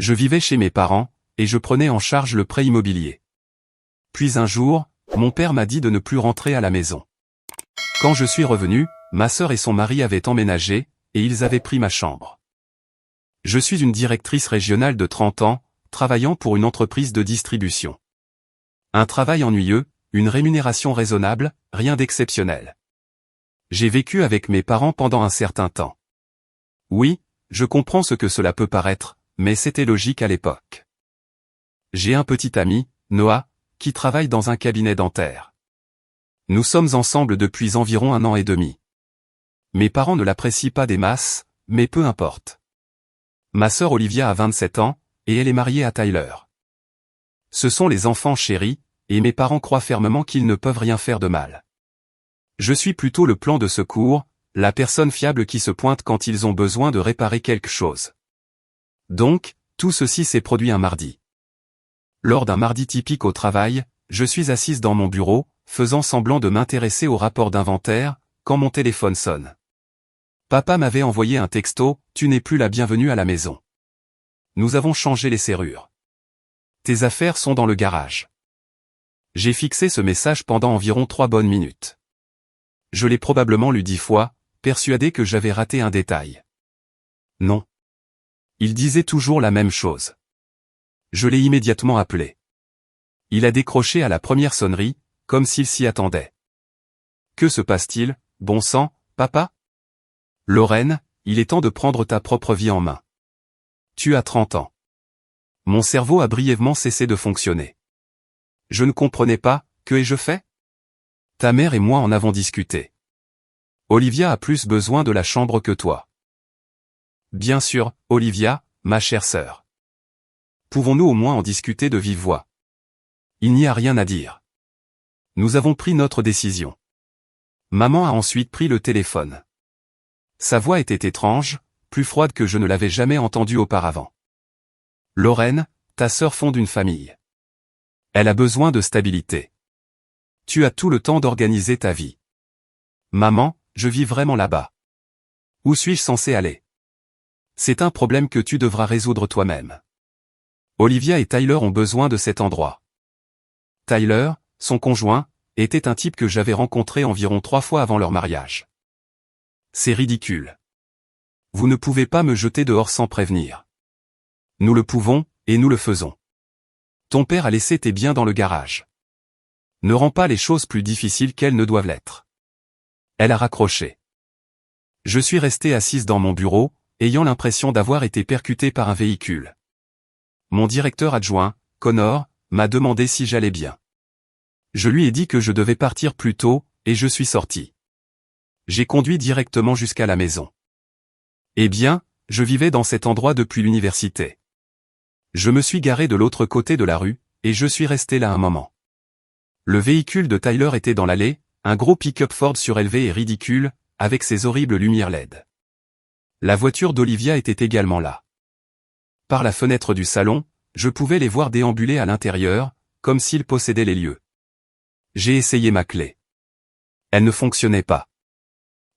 Je vivais chez mes parents, et je prenais en charge le prêt immobilier. Puis un jour, mon père m'a dit de ne plus rentrer à la maison. Quand je suis revenu, ma sœur et son mari avaient emménagé, et ils avaient pris ma chambre. Je suis une directrice régionale de 30 ans, travaillant pour une entreprise de distribution. Un travail ennuyeux, une rémunération raisonnable, rien d'exceptionnel. J'ai vécu avec mes parents pendant un certain temps. Oui, je comprends ce que cela peut paraître, mais c'était logique à l'époque. J'ai un petit ami, Noah, qui travaille dans un cabinet dentaire. Nous sommes ensemble depuis environ 1 an et demi. Mes parents ne l'apprécient pas des masses, mais peu importe. Ma sœur Olivia a 27 ans, et elle est mariée à Tyler. Ce sont les enfants chéris, et mes parents croient fermement qu'ils ne peuvent rien faire de mal. Je suis plutôt le plan de secours, la personne fiable qui se pointe quand ils ont besoin de réparer quelque chose. Donc, tout ceci s'est produit un mardi. Lors d'un mardi typique au travail, je suis assise dans mon bureau, faisant semblant de m'intéresser au rapport d'inventaire, quand mon téléphone sonne. Papa m'avait envoyé un texto, « Tu n'es plus la bienvenue à la maison. Nous avons changé les serrures. Tes affaires sont dans le garage. » J'ai fixé ce message pendant environ 3 bonnes minutes. Je l'ai probablement lu 10 fois, persuadé que j'avais raté un détail. Non. Il disait toujours la même chose. Je l'ai immédiatement appelé. Il a décroché à la première sonnerie, comme s'il s'y attendait. Que se passe-t-il, bon sang, papa? Lorraine, il est temps de prendre ta propre vie en main. Tu as 30 ans. Mon cerveau a brièvement cessé de fonctionner. Je ne comprenais pas, que ai-je fait? Ta mère et moi en avons discuté. Olivia a plus besoin de la chambre que toi. Bien sûr, Olivia, ma chère sœur. Pouvons-nous au moins en discuter de vive voix? Il n'y a rien à dire. Nous avons pris notre décision. Maman a ensuite pris le téléphone. Sa voix était étrange, plus froide que je ne l'avais jamais entendue auparavant. Lorraine, ta sœur fonde une famille. Elle a besoin de stabilité. Tu as tout le temps d'organiser ta vie. Maman, je vis vraiment là-bas. Où suis-je censé aller? C'est un problème que tu devras résoudre toi-même. Olivia et Tyler ont besoin de cet endroit. Tyler, son conjoint, était un type que j'avais rencontré environ 3 fois avant leur mariage. C'est ridicule. Vous ne pouvez pas me jeter dehors sans prévenir. Nous le pouvons, et nous le faisons. Ton père a laissé tes biens dans le garage. Ne rends pas les choses plus difficiles qu'elles ne doivent l'être. Elle a raccroché. Je suis restée assise dans mon bureau, ayant l'impression d'avoir été percutée par un véhicule. Mon directeur adjoint, Connor, m'a demandé si j'allais bien. Je lui ai dit que je devais partir plus tôt, et je suis sorti. J'ai conduit directement jusqu'à la maison. Eh bien, je vivais dans cet endroit depuis l'université. Je me suis garé de l'autre côté de la rue, et je suis resté là un moment. Le véhicule de Tyler était dans l'allée, un gros pick-up Ford surélevé et ridicule, avec ses horribles lumières LED. La voiture d'Olivia était également là. Par la fenêtre du salon, je pouvais les voir déambuler à l'intérieur, comme s'ils possédaient les lieux. J'ai essayé ma clé. Elle ne fonctionnait pas.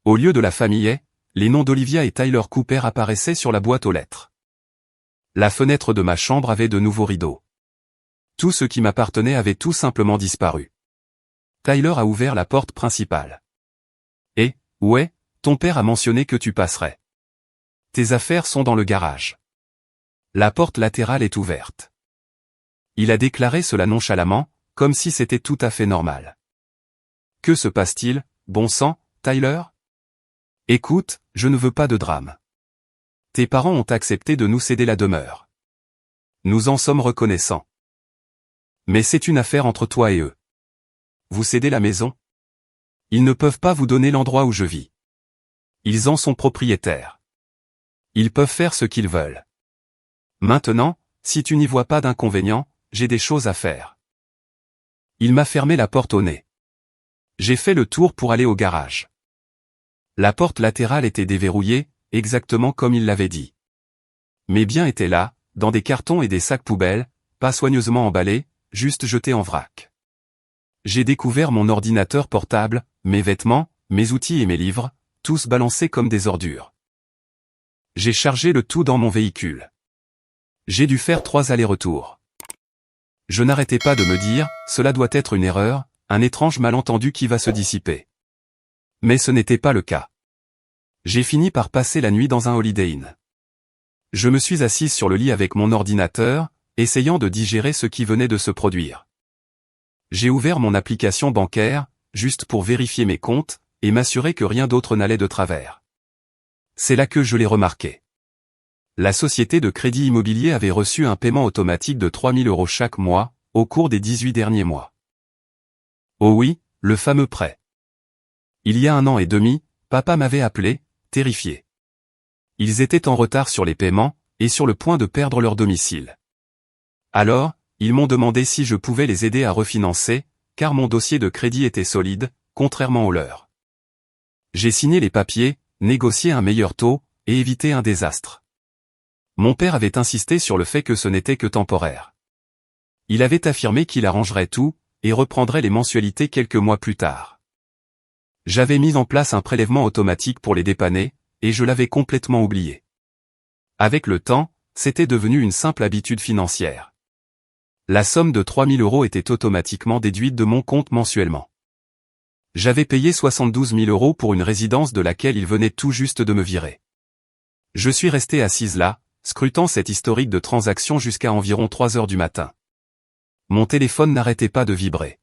Au lieu de la famille, les noms d'Olivia et Tyler Cooper apparaissaient sur la boîte aux lettres. La fenêtre de ma chambre avait de nouveaux rideaux. Tout ce qui m'appartenait avait tout simplement disparu. Tyler a ouvert la porte principale. Et, ouais, ton père a mentionné que tu passerais. Tes affaires sont dans le garage. La porte latérale est ouverte. Il a déclaré cela nonchalamment, comme si c'était tout à fait normal. Que se passe-t-il, bon sang, Tyler? Écoute, je ne veux pas de drame. Tes parents ont accepté de nous céder la demeure. Nous en sommes reconnaissants. Mais c'est une affaire entre toi et eux. Vous cédez la maison? Ils ne peuvent pas vous donner l'endroit où je vis. Ils en sont propriétaires. Ils peuvent faire ce qu'ils veulent. Maintenant, si tu n'y vois pas d'inconvénient, j'ai des choses à faire. Il m'a fermé la porte au nez. J'ai fait le tour pour aller au garage. La porte latérale était déverrouillée, exactement comme il l'avait dit. Mes biens étaient là, dans des cartons et des sacs poubelles, pas soigneusement emballés, juste jetés en vrac. J'ai découvert mon ordinateur portable, mes vêtements, mes outils et mes livres, tous balancés comme des ordures. J'ai chargé le tout dans mon véhicule. J'ai dû faire 3 allers-retours. Je n'arrêtais pas de me dire, cela doit être une erreur, un étrange malentendu qui va se dissiper. Mais ce n'était pas le cas. J'ai fini par passer la nuit dans un Holiday Inn. Je me suis assise sur le lit avec mon ordinateur, essayant de digérer ce qui venait de se produire. J'ai ouvert mon application bancaire, juste pour vérifier mes comptes, et m'assurer que rien d'autre n'allait de travers. C'est là que je l'ai remarqué. La société de crédit immobilier avait reçu un paiement automatique de 3 000 € chaque mois, au cours des 18 derniers mois. Oh oui, le fameux prêt. Il y a 1 an et demi, papa m'avait appelé, terrifié. Ils étaient en retard sur les paiements, et sur le point de perdre leur domicile. Alors, ils m'ont demandé si je pouvais les aider à refinancer, car mon dossier de crédit était solide, contrairement au leur. J'ai signé les papiers, négocié un meilleur taux, et évité un désastre. Mon père avait insisté sur le fait que ce n'était que temporaire. Il avait affirmé qu'il arrangerait tout, et reprendrait les mensualités quelques mois plus tard. J'avais mis en place un prélèvement automatique pour les dépanner, et je l'avais complètement oublié. Avec le temps, c'était devenu une simple habitude financière. La somme de 3 000 € était automatiquement déduite de mon compte mensuellement. J'avais payé 72 000 € pour une résidence de laquelle il venait tout juste de me virer. Je suis resté assise là, scrutant cet historique de transactions jusqu'à environ 3 heures du matin. Mon téléphone n'arrêtait pas de vibrer.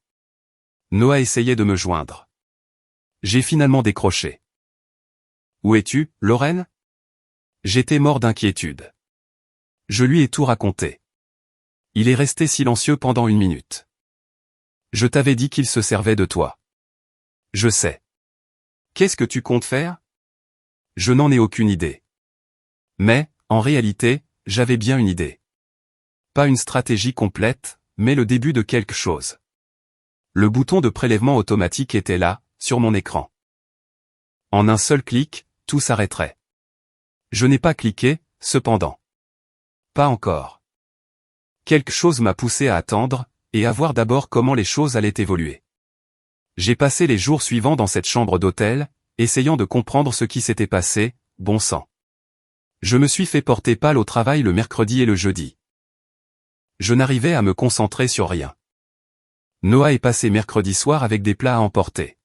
Noah essayait de me joindre. J'ai finalement décroché. « Où es-tu, Lorraine ?» J'étais mort d'inquiétude. Je lui ai tout raconté. Il est resté silencieux pendant 1 minute. « Je t'avais dit qu'il se servait de toi. »« Je sais. »« Qu'est-ce que tu comptes faire ?»« Je n'en ai aucune idée. » Mais, en réalité, j'avais bien une idée. Pas une stratégie complète, mais le début de quelque chose. Le bouton de prélèvement automatique était là, sur mon écran. En un seul clic, tout s'arrêterait. Je n'ai pas cliqué, cependant. Pas encore. Quelque chose m'a poussé à attendre, et à voir d'abord comment les choses allaient évoluer. J'ai passé les jours suivants dans cette chambre d'hôtel, essayant de comprendre ce qui s'était passé, bon sang. Je me suis fait porter pâle au travail le mercredi et le jeudi. Je n'arrivais à me concentrer sur rien. Noah est passé mercredi soir avec des plats à emporter.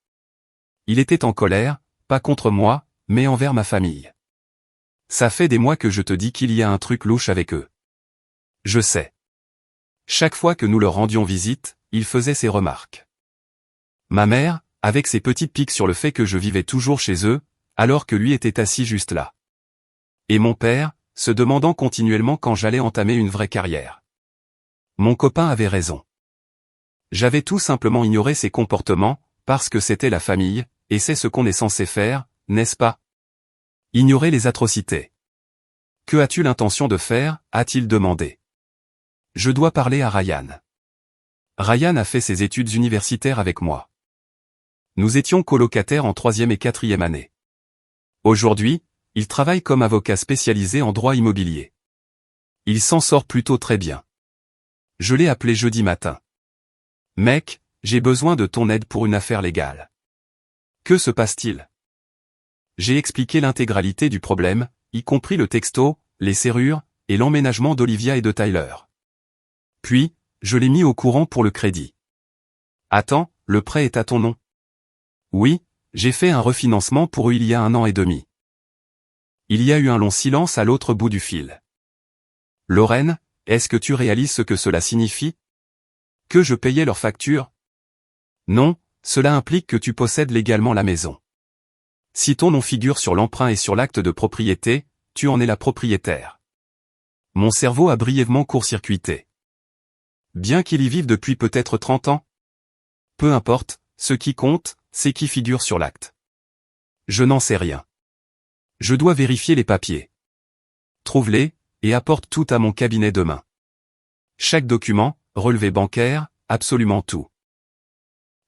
Il était en colère, pas contre moi, mais envers ma famille. Ça fait des mois que je te dis qu'il y a un truc louche avec eux. Je sais. Chaque fois que nous leur rendions visite, il faisait ces remarques. Ma mère, avec ses petites piques sur le fait que je vivais toujours chez eux, alors que lui était assis juste là. Et mon père, se demandant continuellement quand j'allais entamer une vraie carrière. Mon copain avait raison. J'avais tout simplement ignoré ses comportements, parce que c'était la famille, et c'est ce qu'on est censé faire, n'est-ce pas? Ignorer les atrocités. Que as-tu l'intention de faire, a-t-il demandé. Je dois parler à Ryan. Ryan a fait ses études universitaires avec moi. Nous étions colocataires en 3e et 4e année. Aujourd'hui, il travaille comme avocat spécialisé en droit immobilier. Il s'en sort plutôt très bien. Je l'ai appelé jeudi matin. Mec, j'ai besoin de ton aide pour une affaire légale. Que se passe-t-il? J'ai expliqué l'intégralité du problème, y compris le texto, les serrures, et l'emménagement d'Olivia et de Tyler. Puis, je l'ai mis au courant pour le crédit. Attends, le prêt est à ton nom? Oui, j'ai fait un refinancement pour eux il y a 1 an et demi. Il y a eu un long silence à l'autre bout du fil. Lorraine, est-ce que tu réalises ce que cela signifie? Que je payais leurs factures? Non, cela implique que tu possèdes légalement la maison. Si ton nom figure sur l'emprunt et sur l'acte de propriété, tu en es la propriétaire. Mon cerveau a brièvement court-circuité. Bien qu'il y vive depuis peut-être 30 ans? Peu importe, ce qui compte, c'est qui figure sur l'acte. Je n'en sais rien. Je dois vérifier les papiers. Trouve-les, et apporte tout à mon cabinet demain. Chaque document, relevé bancaire, absolument tout.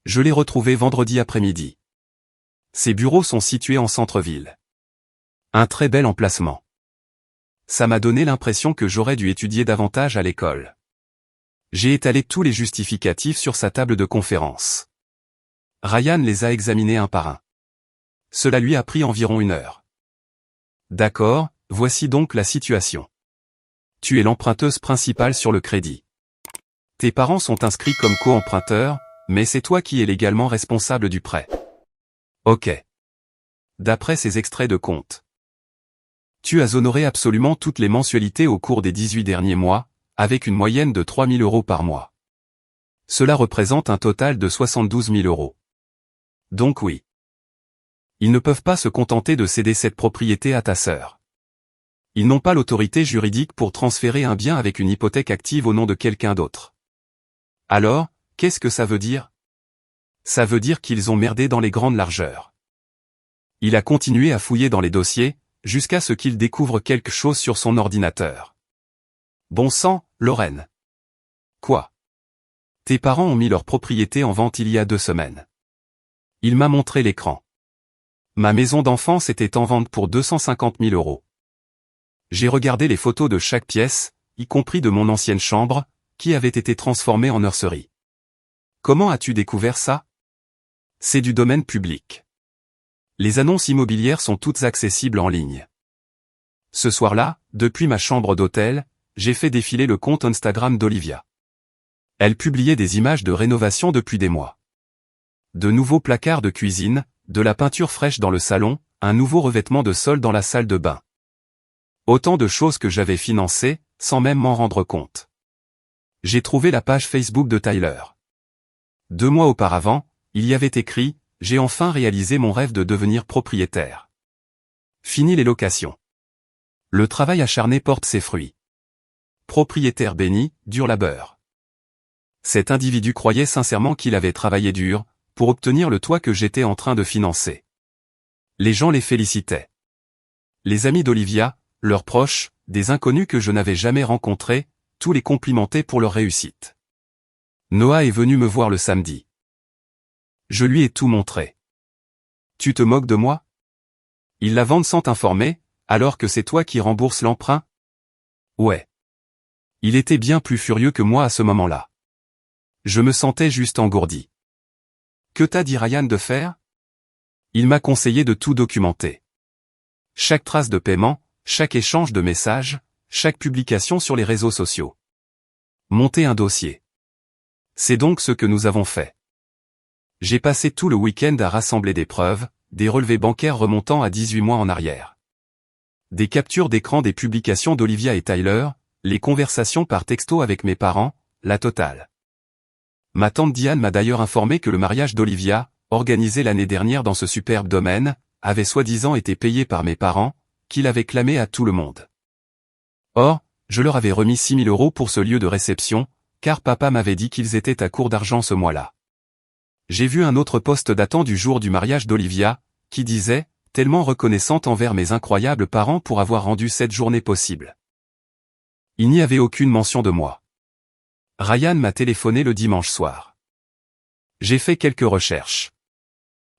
Je l'ai retrouvé vendredi après-midi. Ses bureaux sont situés en centre-ville. Un très bel emplacement. Ça m'a donné l'impression que j'aurais dû étudier davantage à l'école. J'ai étalé tous les justificatifs sur sa table de conférence. Ryan les a examinés un par un. Cela lui a pris environ 1 heure. D'accord, voici donc la situation. tu es l'emprunteuse principale sur le crédit. Tes parents sont inscrits comme co-emprunteurs, mais c'est toi qui es légalement responsable du prêt. Ok. D'après ces extraits de compte. Tu as honoré absolument toutes les mensualités au cours des 18 derniers mois, avec une moyenne de 3 000 € par mois. Cela représente un total de 72 000 €. Donc oui. Ils ne peuvent pas se contenter de céder cette propriété à ta sœur. Ils n'ont pas l'autorité juridique pour transférer un bien avec une hypothèque active au nom de quelqu'un d'autre. Alors, qu'est-ce que ça veut dire? Ça veut dire qu'ils ont merdé dans les grandes largeurs. Il a continué à fouiller dans les dossiers, jusqu'à ce qu'il découvre quelque chose sur son ordinateur. Bon sang, Lorraine. Quoi? Tes parents ont mis leur propriété en vente il y a 2 semaines. Il m'a montré l'écran. Ma maison d'enfance était en vente pour 250 000 €. J'ai regardé les photos de chaque pièce, y compris de mon ancienne chambre, qui avait été transformée en nursery. Comment as-tu découvert ça? C'est du domaine public. Les annonces immobilières sont toutes accessibles en ligne. Ce soir-là, depuis ma chambre d'hôtel, j'ai fait défiler le compte Instagram d'Olivia. Elle publiait des images de rénovation depuis des mois. De nouveaux placards de cuisine, de la peinture fraîche dans le salon, un nouveau revêtement de sol dans la salle de bain. Autant de choses que j'avais financées, sans même m'en rendre compte. J'ai trouvé la page Facebook de Tyler. 2 mois auparavant, il y avait écrit « J'ai enfin réalisé mon rêve de devenir propriétaire. Fini les locations. Le travail acharné porte ses fruits. Propriétaire béni, dur labeur. » Cet individu croyait sincèrement qu'il avait travaillé dur, pour obtenir le toit que j'étais en train de financer. Les gens les félicitaient. Les amis d'Olivia, leurs proches, des inconnus que je n'avais jamais rencontrés, tous les complimentaient pour leur réussite. Noah est venu me voir le samedi. Je lui ai tout montré. Tu te moques de moi? Ils la vendent sans t'informer, alors que c'est toi qui rembourses l'emprunt? Ouais. Il était bien plus furieux que moi à ce moment-là. Je me sentais juste engourdi. Que t'a dit Ryan de faire? Il m'a conseillé de tout documenter. Chaque trace de paiement, chaque échange de messages, chaque publication sur les réseaux sociaux. Monter un dossier. C'est donc ce que nous avons fait. J'ai passé tout le week-end à rassembler des preuves, des relevés bancaires remontant à 18 mois en arrière. Des captures d'écran des publications d'Olivia et Tyler, les conversations par texto avec mes parents, la totale. Ma tante Diane m'a d'ailleurs informé que le mariage d'Olivia, organisé l'année dernière dans ce superbe domaine, avait soi-disant été payé par mes parents, qu'il avait clamé à tout le monde. Or, je leur avais remis 6 000 € pour ce lieu de réception, car papa m'avait dit qu'ils étaient à court d'argent ce mois-là. J'ai vu un autre post datant du jour du mariage d'Olivia, qui disait « Tellement reconnaissante envers mes incroyables parents pour avoir rendu cette journée possible. » Il n'y avait aucune mention de moi. Ryan m'a téléphoné le dimanche soir. J'ai fait quelques recherches.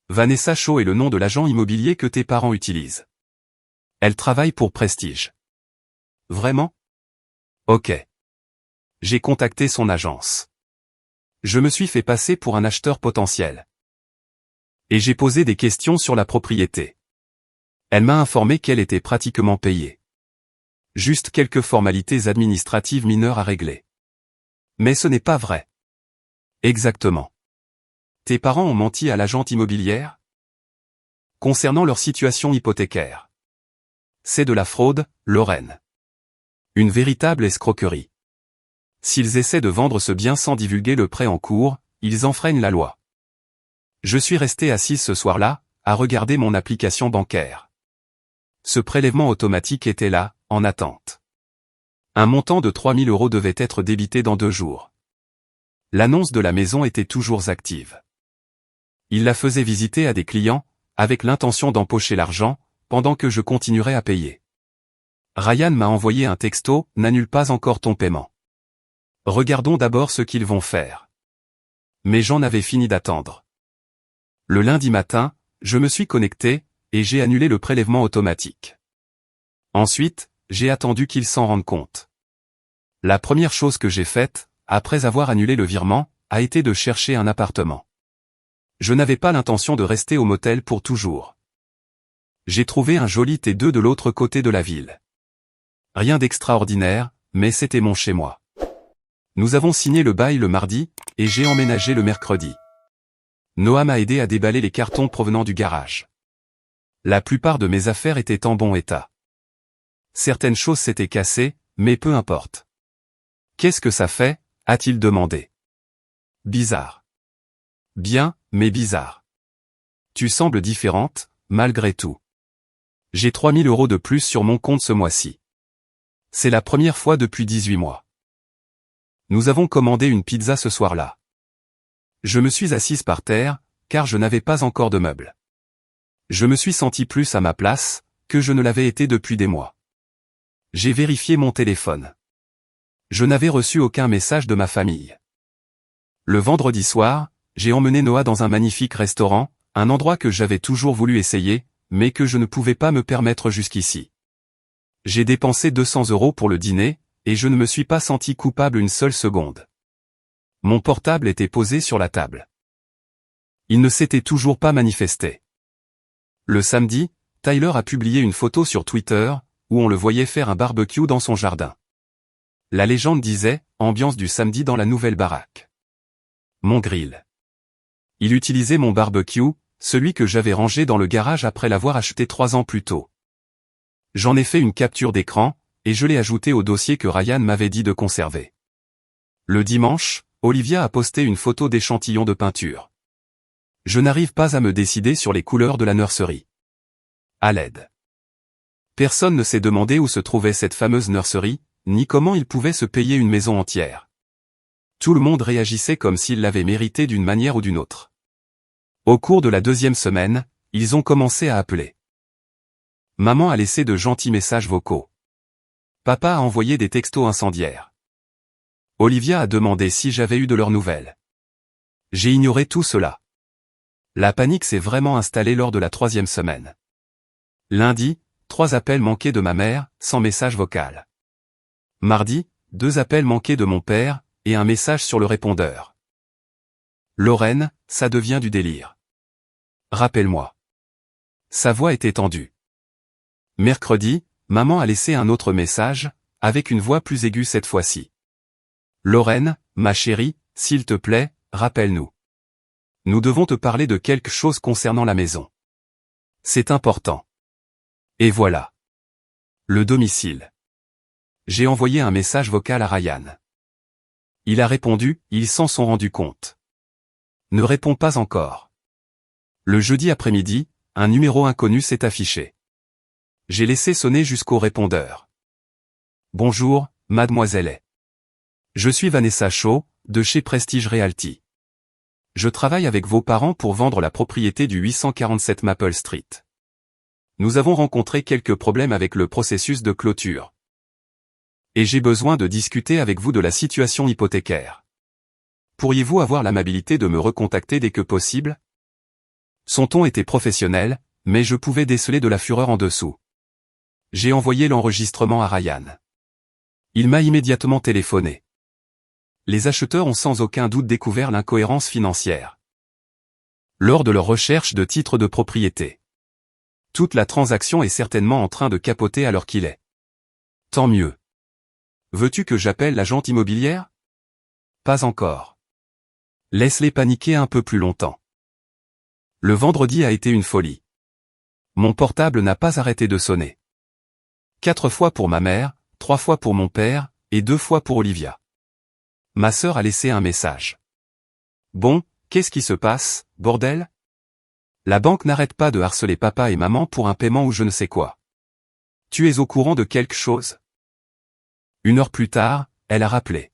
Vanessa Shaw est le nom de l'agent immobilier que tes parents utilisent. Elle travaille pour Prestige. Vraiment? Ok. J'ai contacté son agence. Je me suis fait passer pour un acheteur potentiel. Et j'ai posé des questions sur la propriété. Elle m'a informé qu'elle était pratiquement payée. Juste quelques formalités administratives mineures à régler. Mais ce n'est pas vrai. Exactement. Tes parents ont menti à l'agente immobilière? Concernant leur situation hypothécaire. C'est de la fraude, Lorraine. Une véritable escroquerie. S'ils essaient de vendre ce bien sans divulguer le prêt en cours, ils enfreignent la loi. Je suis resté assise ce soir-là, à regarder mon application bancaire. Ce prélèvement automatique était là, en attente. Un montant de 3 000 € devait être débité dans 2 jours. L'annonce de la maison était toujours active. Il la faisait visiter à des clients, avec l'intention d'empocher l'argent, pendant que je continuerais à payer. Ryan m'a envoyé un texto, n'annule pas encore ton paiement. Regardons d'abord ce qu'ils vont faire. Mais j'en avais fini d'attendre. Le lundi matin, je me suis connecté, et j'ai annulé le prélèvement automatique. Ensuite, j'ai attendu qu'ils s'en rendent compte. La première chose que j'ai faite, après avoir annulé le virement, a été de chercher un appartement. Je n'avais pas l'intention de rester au motel pour toujours. J'ai trouvé un joli T2 de l'autre côté de la ville. Rien d'extraordinaire, mais c'était mon chez moi. Nous avons signé le bail le mardi, et j'ai emménagé le mercredi. Noah m'a aidé à déballer les cartons provenant du garage. La plupart de mes affaires étaient en bon état. Certaines choses s'étaient cassées, mais peu importe. Qu'est-ce que ça fait? A-t-il demandé. Bizarre. Bien, mais bizarre. Tu sembles différente, malgré tout. J'ai 3000 € de plus sur mon compte ce mois-ci. C'est la première fois depuis 18 mois. Nous avons commandé une pizza ce soir-là. Je me suis assise par terre, car je n'avais pas encore de meubles. Je me suis senti plus à ma place, que je ne l'avais été depuis des mois. J'ai vérifié mon téléphone. Je n'avais reçu aucun message de ma famille. Le vendredi soir, j'ai emmené Noah dans un magnifique restaurant, un endroit que j'avais toujours voulu essayer, mais que je ne pouvais pas me permettre jusqu'ici. J'ai dépensé 200 € pour le dîner, et je ne me suis pas senti coupable une seule seconde. Mon portable était posé sur la table. Il ne s'était toujours pas manifesté. Le samedi, Tyler a publié une photo sur Twitter, où on le voyait faire un barbecue dans son jardin. La légende disait « Ambiance du samedi dans la nouvelle baraque ». Mon grill. Il utilisait mon barbecue, celui que j'avais rangé dans le garage après l'avoir acheté 3 ans plus tôt. J'en ai fait une capture d'écran, et je l'ai ajouté au dossier que Ryan m'avait dit de conserver. Le dimanche, Olivia a posté une photo d'échantillon de peinture. Je n'arrive pas à me décider sur les couleurs de la nurserie. À l'aide. Personne ne s'est demandé où se trouvait cette fameuse nurserie, ni comment il pouvait se payer une maison entière. Tout le monde réagissait comme s'il l'avait mérité d'une manière ou d'une autre. Au cours de la 2e semaine, ils ont commencé à appeler. Maman a laissé de gentils messages vocaux. Papa a envoyé des textos incendiaires. Olivia a demandé si j'avais eu de leurs nouvelles. J'ai ignoré tout cela. La panique s'est vraiment installée lors de la 3e semaine. Lundi, 3 appels manqués de ma mère, sans message vocal. Mardi, 2 appels manqués de mon père, et un message sur le répondeur. Lorraine, ça devient du délire. Rappelle-moi. Sa voix était tendue. Mercredi, maman a laissé un autre message, avec une voix plus aiguë cette fois-ci. Lorraine, ma chérie, s'il te plaît, rappelle-nous. Nous devons te parler de quelque chose concernant la maison. C'est important. Et voilà. Le domicile. J'ai envoyé un message vocal à Ryan. Il a répondu, ils s'en sont rendus compte. Ne réponds pas encore. Le jeudi après-midi, un numéro inconnu s'est affiché. J'ai laissé sonner jusqu'au répondeur. Bonjour, mademoiselle. Je suis Vanessa Shaw, de chez Prestige Realty. Je travaille avec vos parents pour vendre la propriété du 847 Maple Street. Nous avons rencontré quelques problèmes avec le processus de clôture. Et j'ai besoin de discuter avec vous de la situation hypothécaire. Pourriez-vous avoir l'amabilité de me recontacter dès que possible? Son ton était professionnel, mais je pouvais déceler de la fureur en dessous. J'ai envoyé l'enregistrement à Ryan. Il m'a immédiatement téléphoné. Les acheteurs ont sans aucun doute découvert l'incohérence financière. Lors de leur recherche de titres de propriété. Toute la transaction est certainement en train de capoter à l'heure qu'il est. Tant mieux. Veux-tu que j'appelle l'agente immobilière? Pas encore. Laisse-les paniquer un peu plus longtemps. Le vendredi a été une folie. Mon portable n'a pas arrêté de sonner. 4 fois pour ma mère, 3 fois pour mon père, et 2 fois pour Olivia. Ma sœur a laissé un message. Bon, qu'est-ce qui se passe, bordel? La banque n'arrête pas de harceler papa et maman pour un paiement ou je ne sais quoi. Tu es au courant de quelque chose? 1 heure plus tard, elle a rappelé.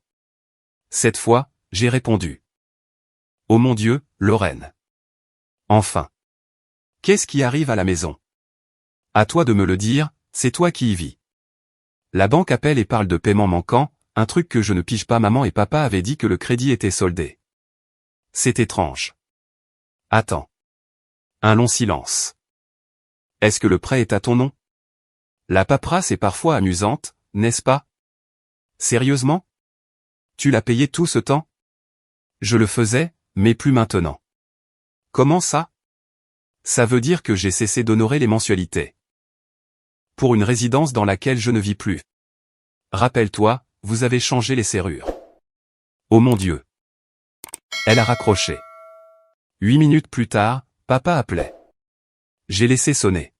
Cette fois, j'ai répondu. Oh mon Dieu, Lorraine. Enfin. Qu'est-ce qui arrive à la maison? À toi de me le dire, c'est toi qui y vis. La banque appelle et parle de paiement manquant, un truc que je ne pige pas. Maman et papa avaient dit que le crédit était soldé. C'est étrange. Attends. Un long silence. Est-ce que le prêt est à ton nom? La paperasse est parfois amusante, n'est-ce pas? Sérieusement? Tu l'as payé tout ce temps? Je le faisais, mais plus maintenant. Comment ça? Ça veut dire que j'ai cessé d'honorer les mensualités. Pour une résidence dans laquelle je ne vis plus. Rappelle-toi, vous avez changé les serrures. Oh mon Dieu. Elle a raccroché. 8 minutes plus tard, papa appelait. J'ai laissé sonner.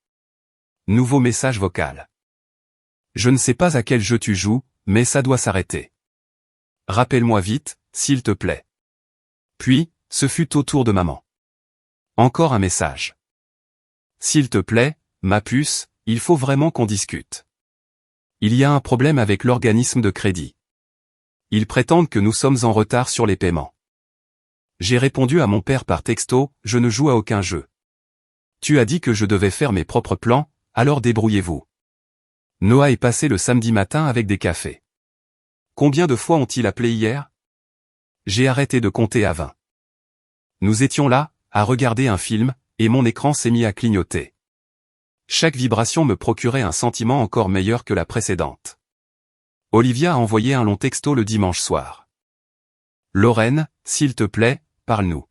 Nouveau message vocal. Je ne sais pas à quel jeu tu joues, mais ça doit s'arrêter. Rappelle-moi vite, s'il te plaît. Puis, ce fut au tour de maman. Encore un message. S'il te plaît, ma puce, il faut vraiment qu'on discute. Il y a un problème avec l'organisme de crédit. Ils prétendent que nous sommes en retard sur les paiements. J'ai répondu à mon père par texto, je ne joue à aucun jeu. Tu as dit que je devais faire mes propres plans, alors débrouillez-vous. Noah est passé le samedi matin avec des cafés. Combien de fois ont-ils appelé hier? J'ai arrêté de compter à 20. Nous étions là, à regarder un film, et mon écran s'est mis à clignoter. Chaque vibration me procurait un sentiment encore meilleur que la précédente. Olivia a envoyé un long texto le dimanche soir. Lorraine, s'il te plaît, parle-nous.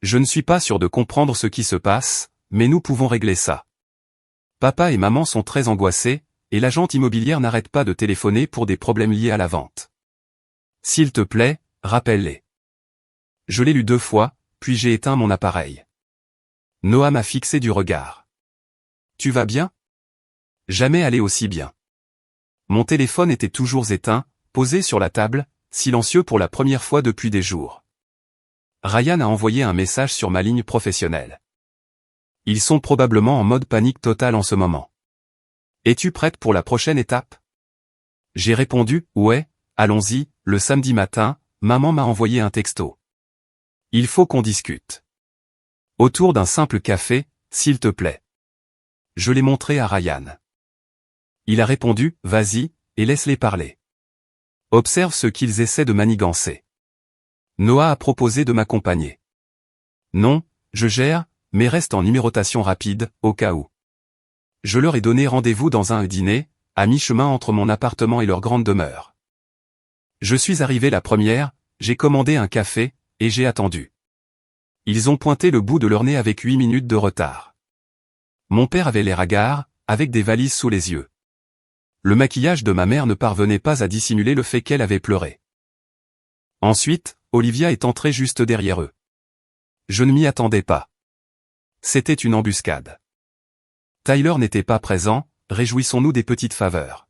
Je ne suis pas sûr de comprendre ce qui se passe, mais nous pouvons régler ça. Papa et maman sont très angoissés, et l'agente immobilière n'arrête pas de téléphoner pour des problèmes liés à la vente. S'il te plaît, rappelle-les. Je l'ai lu 2 fois, puis j'ai éteint mon appareil. Noah m'a fixé du regard. Tu vas bien? Jamais allé aussi bien. Mon téléphone était toujours éteint, posé sur la table, silencieux pour la première fois depuis des jours. Ryan a envoyé un message sur ma ligne professionnelle. Ils sont probablement en mode panique totale en ce moment. Es-tu prête pour la prochaine étape? J'ai répondu, ouais, allons-y, le samedi matin, maman m'a envoyé un texto. Il faut qu'on discute. Autour d'un simple café, s'il te plaît. Je l'ai montré à Ryan. Il a répondu, vas-y, et laisse-les parler. Observe ce qu'ils essaient de manigancer. Noah a proposé de m'accompagner. Non, je gère, mais reste en numérotation rapide, au cas où. Je leur ai donné rendez-vous dans un dîner, à mi-chemin entre mon appartement et leur grande demeure. Je suis arrivé la première, j'ai commandé un café, et j'ai attendu. Ils ont pointé le bout de leur nez avec 8 minutes de retard. Mon père avait l'air hagard, avec des valises sous les yeux. Le maquillage de ma mère ne parvenait pas à dissimuler le fait qu'elle avait pleuré. Ensuite, Olivia est entrée juste derrière eux. Je ne m'y attendais pas. C'était une embuscade. Tyler n'était pas présent, réjouissons-nous des petites faveurs.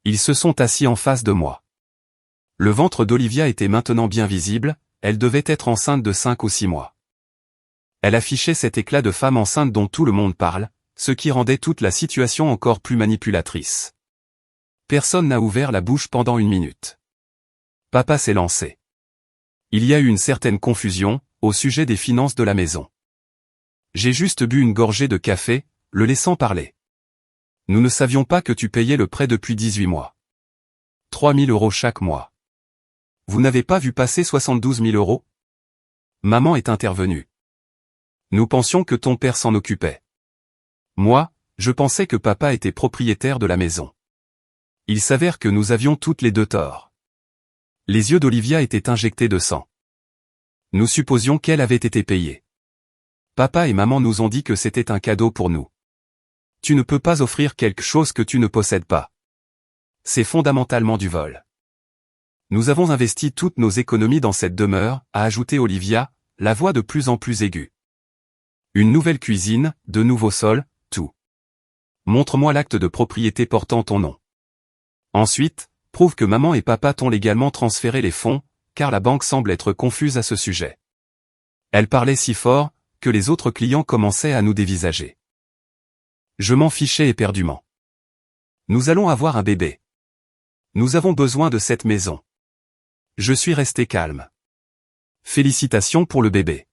Ils se sont assis en face de moi. Le ventre d'Olivia était maintenant bien visible, elle devait être enceinte de 5 ou 6 mois. Elle affichait cet éclat de femme enceinte dont tout le monde parle, ce qui rendait toute la situation encore plus manipulatrice. Personne n'a ouvert la bouche pendant 1 minute. Papa s'est lancé. Il y a eu une certaine confusion, au sujet des finances de la maison. J'ai juste bu une gorgée de café, le laissant parler. Nous ne savions pas que tu payais le prêt depuis 18 mois. 3 000 € chaque mois. Vous n'avez pas vu passer 72 000 €? Maman est intervenue. Nous pensions que ton père s'en occupait. Moi, je pensais que papa était propriétaire de la maison. Il s'avère que nous avions toutes les deux tort. Les yeux d'Olivia étaient injectés de sang. Nous supposions qu'elle avait été payée. Papa et maman nous ont dit que c'était un cadeau pour nous. Tu ne peux pas offrir quelque chose que tu ne possèdes pas. C'est fondamentalement du vol. Nous avons investi toutes nos économies dans cette demeure, a ajouté Olivia, la voix de plus en plus aiguë. Une nouvelle cuisine, de nouveaux sols, tout. Montre-moi l'acte de propriété portant ton nom. Ensuite, prouve que maman et papa t'ont légalement transféré les fonds, car la banque semble être confuse à ce sujet. Elle parlait si fort, que les autres clients commençaient à nous dévisager. Je m'en fichais éperdument. Nous allons avoir un bébé. Nous avons besoin de cette maison. Je suis resté calme. Félicitations pour le bébé.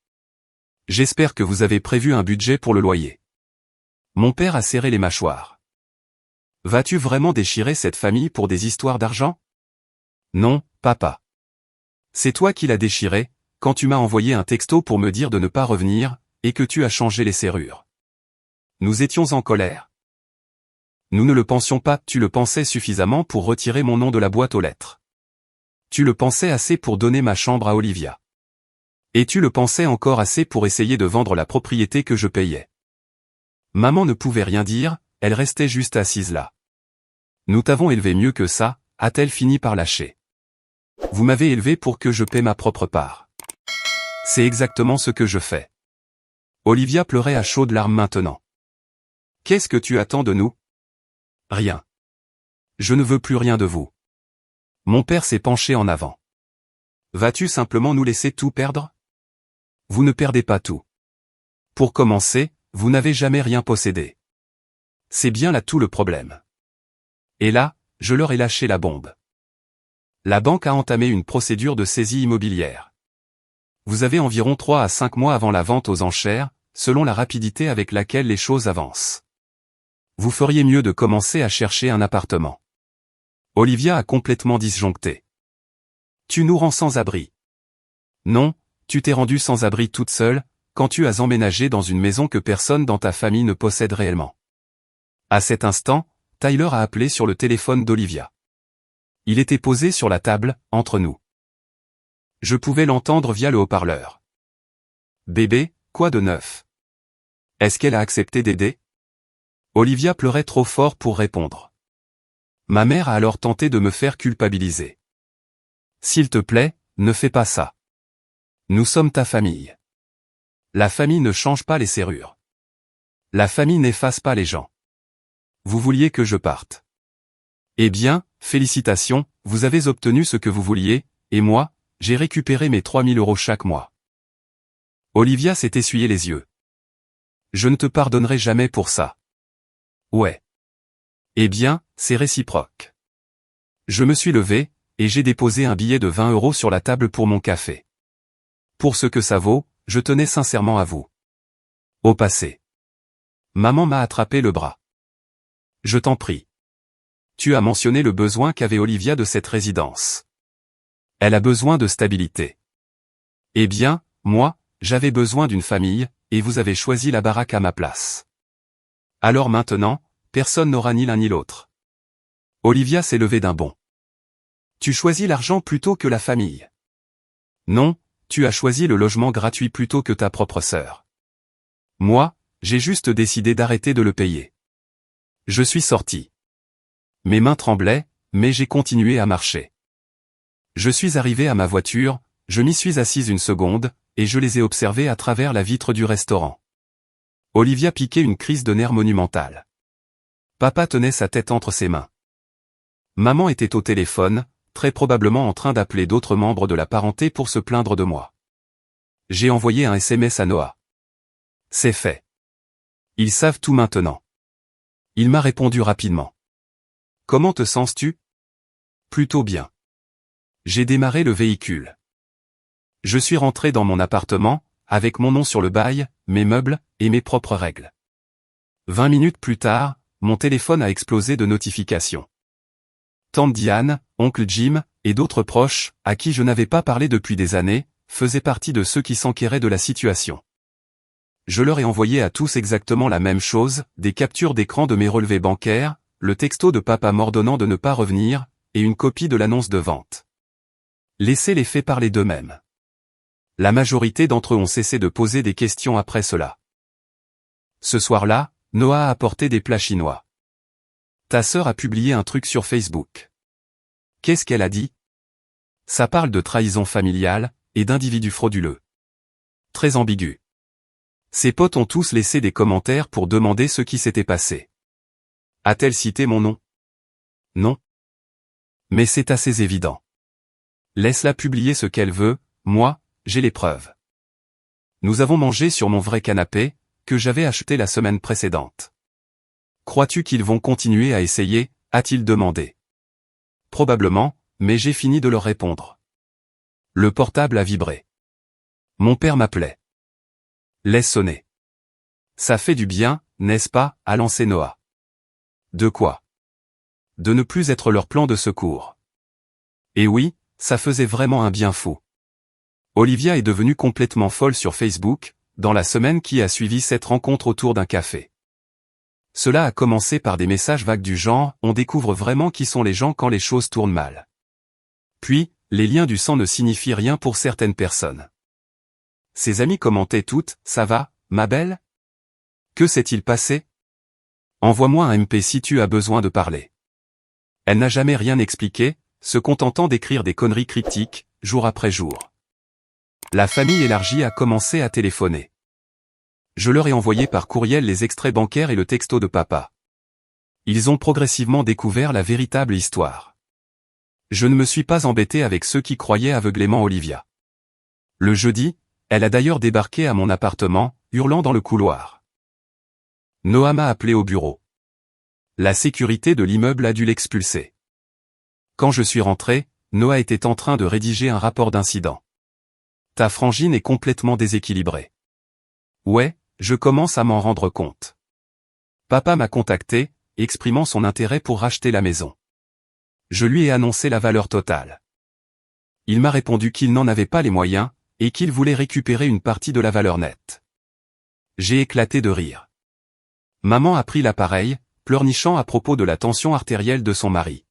J'espère que vous avez prévu un budget pour le loyer. Mon père a serré les mâchoires. Vas-tu vraiment déchirer cette famille pour des histoires d'argent? Non, papa. C'est toi qui l'as déchiré, quand tu m'as envoyé un texto pour me dire de ne pas revenir, et que tu as changé les serrures. Nous étions en colère. Nous ne le pensions pas, tu le pensais suffisamment pour retirer mon nom de la boîte aux lettres. Tu le pensais assez pour donner ma chambre à Olivia. Et tu le pensais encore assez pour essayer de vendre la propriété que je payais. Maman ne pouvait rien dire, elle restait juste assise là. Nous t'avons élevé mieux que ça, a-t-elle fini par lâcher. Vous m'avez élevé pour que je paie ma propre part. C'est exactement ce que je fais. Olivia pleurait à chaudes larmes maintenant. Qu'est-ce que tu attends de nous? Rien. Je ne veux plus rien de vous. Mon père s'est penché en avant. Vas-tu simplement nous laisser tout perdre? Vous ne perdez pas tout. Pour commencer, vous n'avez jamais rien possédé. C'est bien là tout le problème. Et là, je leur ai lâché la bombe. La banque a entamé une procédure de saisie immobilière. Vous avez environ 3 à 5 mois avant la vente aux enchères, selon la rapidité avec laquelle les choses avancent. Vous feriez mieux de commencer à chercher un appartement. Olivia a complètement disjoncté. Tu nous rends sans abri. Non, tu t'es rendue sans abri toute seule, quand tu as emménagé dans une maison que personne dans ta famille ne possède réellement. À cet instant, Tyler a appelé sur le téléphone d'Olivia. Il était posé sur la table, entre nous. Je pouvais l'entendre via le haut-parleur. Bébé, quoi de neuf? Est-ce qu'elle a accepté d'aider? Olivia pleurait trop fort pour répondre. Ma mère a alors tenté de me faire culpabiliser. S'il te plaît, ne fais pas ça. Nous sommes ta famille. La famille ne change pas les serrures. La famille n'efface pas les gens. Vous vouliez que je parte. Eh bien, félicitations, vous avez obtenu ce que vous vouliez, et moi, j'ai récupéré mes 3000 € chaque mois. Olivia s'est essuyé les yeux. Je ne te pardonnerai jamais pour ça. Ouais. Eh bien, c'est réciproque. Je me suis levé, et j'ai déposé un billet de 20 € sur la table pour mon café. Pour ce que ça vaut, je tenais sincèrement à vous. Au passé. Maman m'a attrapé le bras. Je t'en prie. Tu as mentionné le besoin qu'avait Olivia de cette résidence. Elle a besoin de stabilité. Eh bien, moi, j'avais besoin d'une famille, et vous avez choisi la baraque à ma place. Alors maintenant, personne n'aura ni l'un ni l'autre. Olivia s'est levée d'un bond. Tu choisis l'argent plutôt que la famille. Non, tu as choisi le logement gratuit plutôt que ta propre sœur. Moi, j'ai juste décidé d'arrêter de le payer. Je suis sorti. Mes mains tremblaient, mais j'ai continué à marcher. Je suis arrivé à ma voiture, je m'y suis assise une seconde, et je les ai observés à travers la vitre du restaurant. Olivia piquait une crise de nerfs monumentale. Papa tenait sa tête entre ses mains. Maman était au téléphone, très probablement en train d'appeler d'autres membres de la parenté pour se plaindre de moi. J'ai envoyé un SMS à Noah. C'est fait. Ils savent tout maintenant. Il m'a répondu rapidement. Comment te sens-tu? Plutôt bien. J'ai démarré le véhicule. Je suis rentré dans mon appartement, avec mon nom sur le bail, mes meubles, et mes propres règles. 20 minutes plus tard, mon téléphone a explosé de notifications. Tante Diane, oncle Jim, et d'autres proches, à qui je n'avais pas parlé depuis des années, faisaient partie de ceux qui s'enquéraient de la situation. Je leur ai envoyé à tous exactement la même chose, des captures d'écran de mes relevés bancaires, le texto de papa m'ordonnant de ne pas revenir, et une copie de l'annonce de vente. Laissez les faits parler d'eux-mêmes. La majorité d'entre eux ont cessé de poser des questions après cela. Ce soir-là, Noah a apporté des plats chinois. Ta sœur a publié un truc sur Facebook. Qu'est-ce qu'elle a dit? Ça parle de trahison familiale, et d'individus frauduleux. Très ambigu. Ses potes ont tous laissé des commentaires pour demander ce qui s'était passé. A-t-elle cité mon nom? Non. Mais c'est assez évident. Laisse-la publier ce qu'elle veut, moi, j'ai les preuves. Nous avons mangé sur mon vrai canapé, que j'avais acheté la semaine précédente. Crois-tu qu'ils vont continuer à essayer, a-t-il demandé. Probablement, mais j'ai fini de leur répondre. Le portable a vibré. Mon père m'appelait. Laisse sonner. Ça fait du bien, n'est-ce pas, a lancé Noah. De quoi? De ne plus être leur plan de secours. Et oui, ça faisait vraiment un bien fou. Olivia est devenue complètement folle sur Facebook, dans la semaine qui a suivi cette rencontre autour d'un café. Cela a commencé par des messages vagues du genre « On découvre vraiment qui sont les gens quand les choses tournent mal ». Puis, les liens du sang ne signifient rien pour certaines personnes. Ses amis commentaient toutes « Ça va, ma belle? Que s'est-il passé? Envoie-moi un MP si tu as besoin de parler. » Elle n'a jamais rien expliqué, se contentant d'écrire des conneries cryptiques, jour après jour. La famille élargie a commencé à téléphoner. Je leur ai envoyé par courriel les extraits bancaires et le texto de papa. Ils ont progressivement découvert la véritable histoire. Je ne me suis pas embêté avec ceux qui croyaient aveuglément Olivia. Le jeudi, elle a d'ailleurs débarqué à mon appartement, hurlant dans le couloir. Noah m'a appelé au bureau. La sécurité de l'immeuble a dû l'expulser. Quand je suis rentré, Noah était en train de rédiger un rapport d'incident. Ta frangine est complètement déséquilibrée. Ouais, je commence à m'en rendre compte. Papa m'a contacté, exprimant son intérêt pour racheter la maison. Je lui ai annoncé la valeur totale. Il m'a répondu qu'il n'en avait pas les moyens, et qu'il voulait récupérer une partie de la valeur nette. J'ai éclaté de rire. Maman a pris l'appareil, pleurnichant à propos de la tension artérielle de son mari.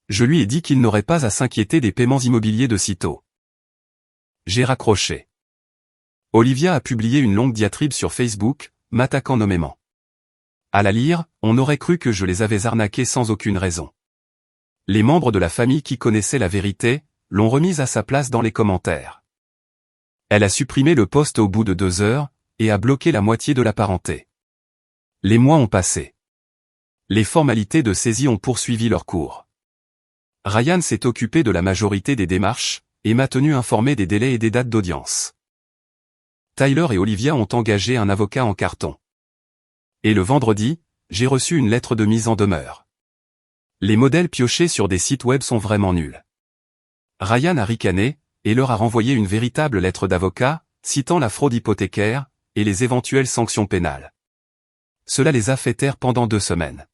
Je lui ai dit qu'il n'aurait pas à s'inquiéter des paiements immobiliers de sitôt. J'ai raccroché. Olivia a publié une longue diatribe sur Facebook, m'attaquant nommément. À la lire, on aurait cru que je les avais arnaqués sans aucune raison. Les membres de la famille qui connaissaient la vérité, l'ont remise à sa place dans les commentaires. Elle a supprimé le post au bout de 2 heures, et a bloqué la moitié de la parenté. Les mois ont passé. Les formalités de saisie ont poursuivi leur cours. Ryan s'est occupé de la majorité des démarches, et m'a tenu informé des délais et des dates d'audience. Tyler et Olivia ont engagé un avocat en carton. Et le vendredi, j'ai reçu une lettre de mise en demeure. Les modèles piochés sur des sites web sont vraiment nuls. Ryan a ricané, et leur a renvoyé une véritable lettre d'avocat, citant la fraude hypothécaire, et les éventuelles sanctions pénales. Cela les a fait taire pendant 2 semaines.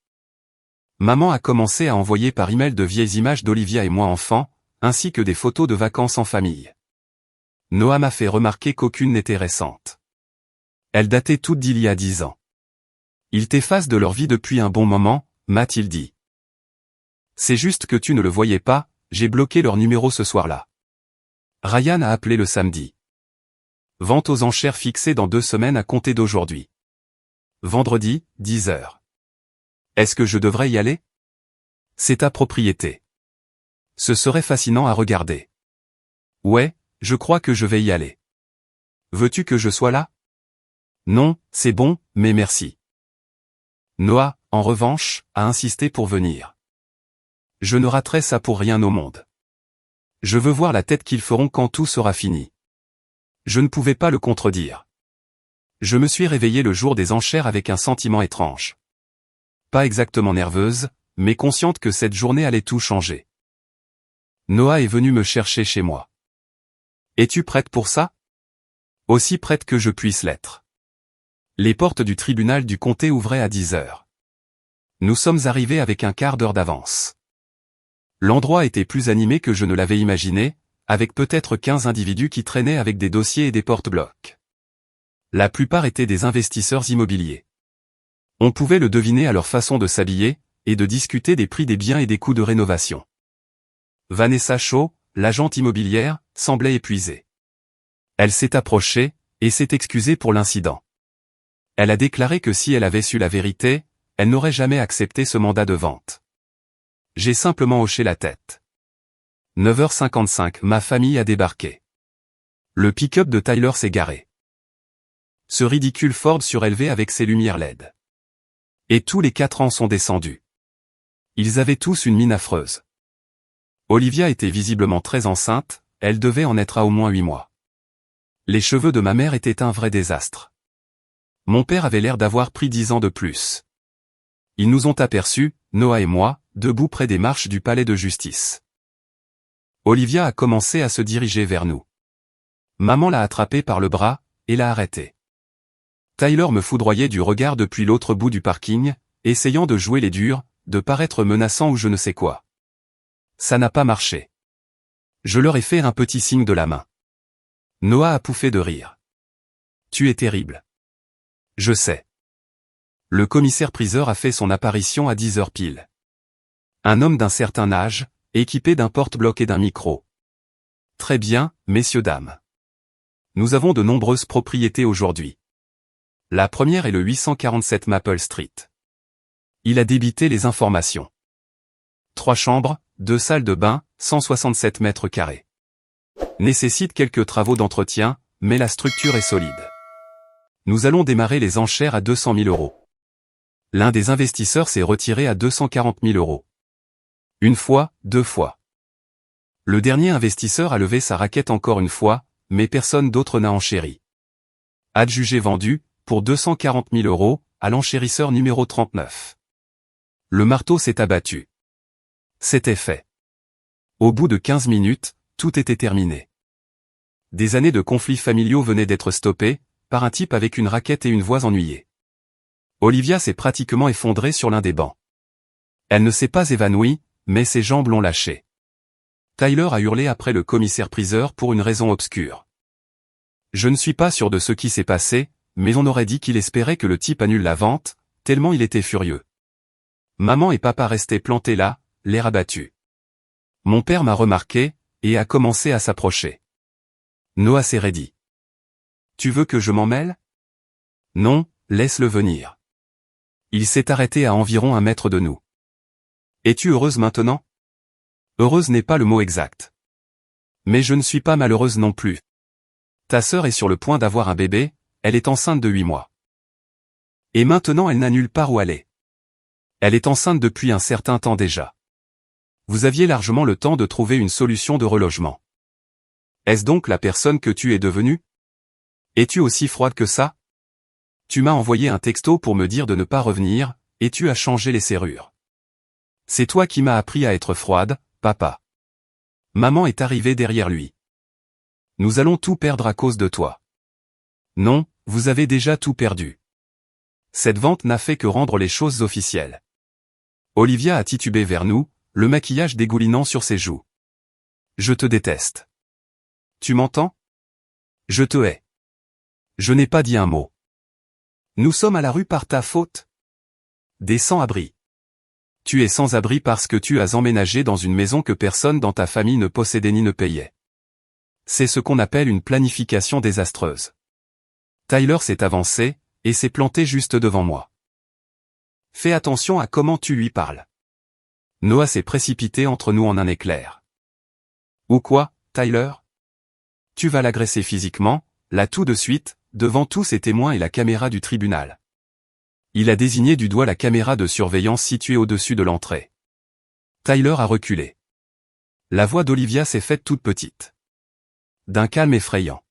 Maman a commencé à envoyer par email de vieilles images d'Olivia et moi enfants, ainsi que des photos de vacances en famille. Noah m'a fait remarquer qu'aucune n'était récente. Elles dataient toutes d'il y a 10 ans. Ils t'effacent de leur vie depuis un bon moment, m'a-t-il dit. C'est juste que tu ne le voyais pas, j'ai bloqué leur numéro ce soir-là. Ryan a appelé le samedi. Vente aux enchères fixée dans 2 semaines à compter d'aujourd'hui. Vendredi, 10 heures. Est-ce que je devrais y aller? C'est ta propriété. Ce serait fascinant à regarder. Ouais, je crois que je vais y aller. Veux-tu que je sois là? Non, c'est bon, mais merci. Noah, en revanche, a insisté pour venir. Je ne raterai ça pour rien au monde. Je veux voir la tête qu'ils feront quand tout sera fini. Je ne pouvais pas le contredire. Je me suis réveillé le jour des enchères avec un sentiment étrange. Pas exactement nerveuse, mais consciente que cette journée allait tout changer. Noah est venu me chercher chez moi. Es-tu prête pour ça? Aussi prête que je puisse l'être. Les portes du tribunal du comté ouvraient à 10 heures. Nous sommes arrivés avec un quart d'heure d'avance. L'endroit était plus animé que je ne l'avais imaginé, avec peut-être 15 individus qui traînaient avec des dossiers et des porte-blocs. La plupart étaient des investisseurs immobiliers. On pouvait le deviner à leur façon de s'habiller, et de discuter des prix des biens et des coûts de rénovation. Vanessa Shaw, l'agente immobilière, semblait épuisée. Elle s'est approchée, et s'est excusée pour l'incident. Elle a déclaré que si elle avait su la vérité, elle n'aurait jamais accepté ce mandat de vente. J'ai simplement hoché la tête. 9h55, ma famille a débarqué. Le pick-up de Tyler s'est garé. Ce ridicule Ford surélevé avec ses lumières LED. Et tous les 4 ans sont descendus. Ils avaient tous une mine affreuse. Olivia était visiblement très enceinte, elle devait en être à au moins 8 mois. Les cheveux de ma mère étaient un vrai désastre. Mon père avait l'air d'avoir pris 10 ans de plus. Ils nous ont aperçus, Noah et moi, debout près des marches du palais de justice. Olivia a commencé à se diriger vers nous. Maman l'a attrapée par le bras, et l'a arrêtée. Tyler me foudroyait du regard depuis l'autre bout du parking, essayant de jouer les durs, de paraître menaçant ou je ne sais quoi. Ça n'a pas marché. Je leur ai fait un petit signe de la main. Noah a pouffé de rire. Tu es terrible. Je sais. Le commissaire-priseur a fait son apparition à 10 heures pile. Un homme d'un certain âge, équipé d'un porte-bloc et d'un micro. Très bien, messieurs dames. Nous avons de nombreuses propriétés aujourd'hui. La première est le 847 Maple Street. Il a débité les informations. 3 chambres, 2 salles de bain, 167 mètres carrés. Nécessite quelques travaux d'entretien, mais la structure est solide. Nous allons démarrer les enchères à 200 000 €. L'un des investisseurs s'est retiré à 240 000 €. Une fois, 2 fois. Le dernier investisseur a levé sa raquette encore une fois, mais personne d'autre n'a enchéri. Adjugé vendu, pour 240 000 € à l'enchérisseur numéro 39. Le marteau s'est abattu. C'était fait. Au bout de 15 minutes, tout était terminé. Des années de conflits familiaux venaient d'être stoppées, par un type avec une raquette et une voix ennuyée. Olivia s'est pratiquement effondrée sur l'un des bancs. Elle ne s'est pas évanouie, mais ses jambes l'ont lâchée. Tyler a hurlé après le commissaire-priseur pour une raison obscure. Je ne suis pas sûr de ce qui s'est passé, mais on aurait dit qu'il espérait que le type annule la vente, tellement il était furieux. Maman et papa restaient plantés là, l'air abattu. Mon père m'a remarqué, et a commencé à s'approcher. Noah s'est raidi. Tu veux que je m'en mêle? Non, laisse-le venir. Il s'est arrêté à environ 1 mètre de nous. Es-tu heureuse maintenant? Heureuse n'est pas le mot exact. Mais je ne suis pas malheureuse non plus. Ta sœur est sur le point d'avoir un bébé, elle est enceinte de 8 mois. Et maintenant elle n'a nulle part où aller. Elle est enceinte depuis un certain temps déjà. Vous aviez largement le temps de trouver une solution de relogement. Est-ce donc la personne que tu es devenue? Es-tu aussi froide que ça? Tu m'as envoyé un texto pour me dire de ne pas revenir, et tu as changé les serrures. C'est toi qui m'as appris à être froide, papa. Maman est arrivée derrière lui. Nous allons tout perdre à cause de toi. Non, vous avez déjà tout perdu. Cette vente n'a fait que rendre les choses officielles. Olivia a titubé vers nous, le maquillage dégoulinant sur ses joues. Je te déteste. Tu m'entends? Je te hais. Je n'ai pas dit un mot. Nous sommes à la rue par ta faute. Des sans-abri. Tu es sans-abri parce que tu as emménagé dans une maison que personne dans ta famille ne possédait ni ne payait. C'est ce qu'on appelle une planification désastreuse. Tyler s'est avancé, et s'est planté juste devant moi. Fais attention à comment tu lui parles. Noah s'est précipité entre nous en un éclair. Ou quoi, Tyler? Tu vas l'agresser physiquement, là tout de suite, devant tous ces témoins et la caméra du tribunal. Il a désigné du doigt la caméra de surveillance située au-dessus de l'entrée. Tyler a reculé. La voix d'Olivia s'est faite toute petite. D'un calme effrayant.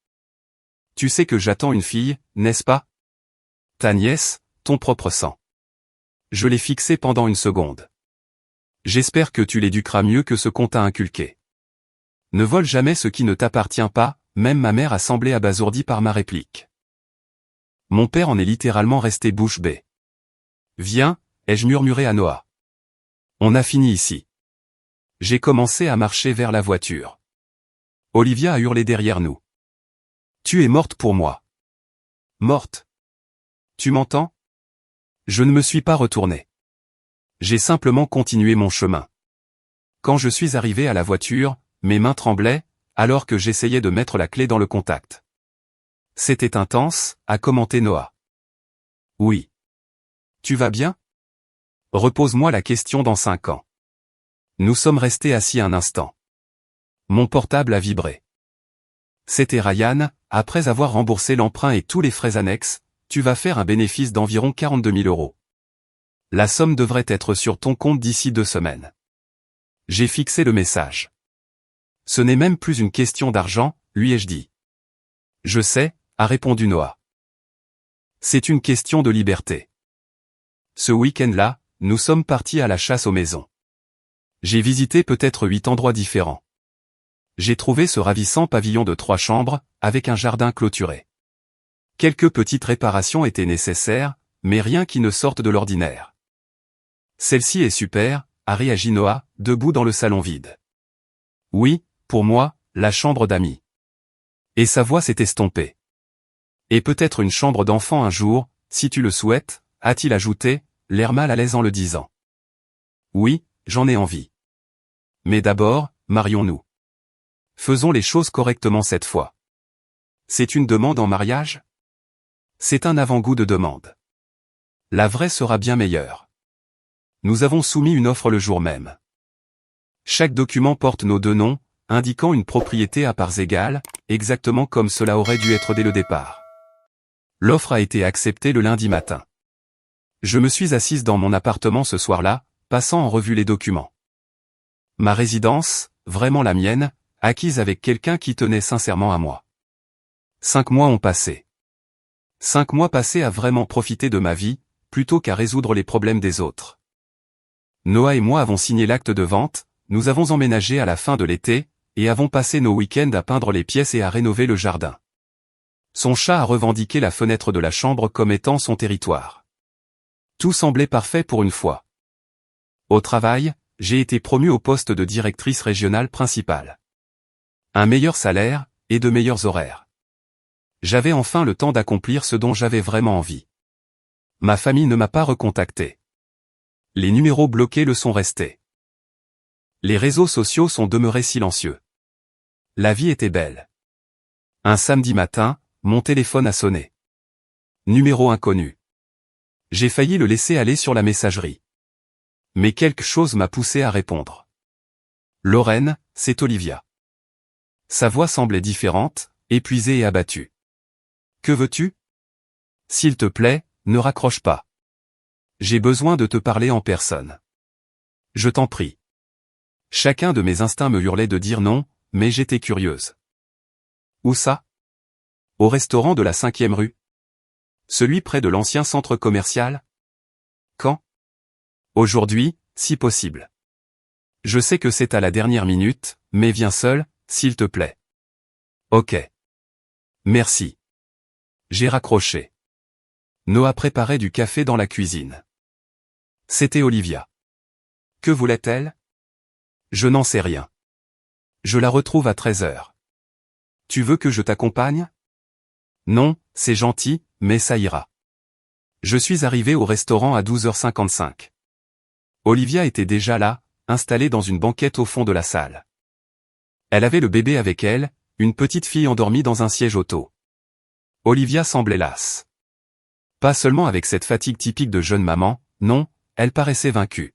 Tu sais que j'attends une fille, n'est-ce pas? Ta nièce, ton propre sang. Je l'ai fixée pendant une seconde. J'espère que tu l'éduqueras mieux que ce qu'on t'a inculqué. Ne vole jamais ce qui ne t'appartient pas, même ma mère a semblé abasourdie par ma réplique. Mon père en est littéralement resté bouche bée. Viens, ai-je murmuré à Noah. On a fini ici. J'ai commencé à marcher vers la voiture. Olivia a hurlé derrière nous. Tu es morte pour moi. Morte. Tu m'entends? Je ne me suis pas retourné. J'ai simplement continué mon chemin. Quand je suis arrivé à la voiture, mes mains tremblaient, alors que j'essayais de mettre la clé dans le contact. C'était intense, a commenté Noah. Oui. Tu vas bien? Repose-moi la question dans 5 ans. Nous sommes restés assis un instant. Mon portable a vibré. C'était Ryan, après avoir remboursé l'emprunt et tous les frais annexes, tu vas faire un bénéfice d'environ 42 000 €. La somme devrait être sur ton compte d'ici 2 semaines. J'ai fixé le message. Ce n'est même plus une question d'argent, lui ai-je dit. Je sais, a répondu Noah. C'est une question de liberté. Ce week-end-là, nous sommes partis à la chasse aux maisons. J'ai visité peut-être 8 endroits différents. J'ai trouvé ce ravissant pavillon de 3 chambres, avec un jardin clôturé. Quelques petites réparations étaient nécessaires, mais rien qui ne sorte de l'ordinaire. Celle-ci est super, a réagi Noah, debout dans le salon vide. Oui, pour moi, la chambre d'amis. Et sa voix s'est estompée. Et peut-être une chambre d'enfant un jour, si tu le souhaites, a-t-il ajouté, l'air mal à l'aise en le disant. Oui, j'en ai envie. Mais d'abord, marions-nous. Faisons les choses correctement cette fois. C'est une demande en mariage? C'est un avant-goût de demande. La vraie sera bien meilleure. Nous avons soumis une offre le jour même. Chaque document porte nos deux noms, indiquant une propriété à parts égales, exactement comme cela aurait dû être dès le départ. L'offre a été acceptée le lundi matin. Je me suis assise dans mon appartement ce soir-là, passant en revue les documents. Ma résidence, vraiment la mienne, acquise avec quelqu'un qui tenait sincèrement à moi. 5 mois ont passé. 5 mois passés à vraiment profiter de ma vie, plutôt qu'à résoudre les problèmes des autres. Noah et moi avons signé l'acte de vente, nous avons emménagé à la fin de l'été, et avons passé nos week-ends à peindre les pièces et à rénover le jardin. Son chat a revendiqué la fenêtre de la chambre comme étant son territoire. Tout semblait parfait pour une fois. Au travail, j'ai été promue au poste de directrice régionale principale. Un meilleur salaire, et de meilleurs horaires. J'avais enfin le temps d'accomplir ce dont j'avais vraiment envie. Ma famille ne m'a pas recontacté. Les numéros bloqués le sont restés. Les réseaux sociaux sont demeurés silencieux. La vie était belle. Un samedi matin, mon téléphone a sonné. Numéro inconnu. J'ai failli le laisser aller sur la messagerie. Mais quelque chose m'a poussé à répondre. Lorraine, c'est Olivia. Sa voix semblait différente, épuisée et abattue. Que veux-tu? S'il te plaît, ne raccroche pas. J'ai besoin de te parler en personne. Je t'en prie. Chacun de mes instincts me hurlait de dire non, mais j'étais curieuse. Où ça? Au restaurant de la 5e rue? Celui près de l'ancien centre commercial? Quand? Aujourd'hui, si possible. Je sais que c'est à la dernière minute, mais viens seul, s'il te plaît. Ok. Merci. J'ai raccroché. Noah préparait du café dans la cuisine. C'était Olivia. Que voulait-elle? Je n'en sais rien. Je la retrouve à 13h. Tu veux que je t'accompagne? Non, c'est gentil, mais ça ira. Je suis arrivé au restaurant à 12h55. Olivia était déjà là, installée dans une banquette au fond de la salle. Elle avait le bébé avec elle, une petite fille endormie dans un siège auto. Olivia semblait lasse. Pas seulement avec cette fatigue typique de jeune maman, non, elle paraissait vaincue.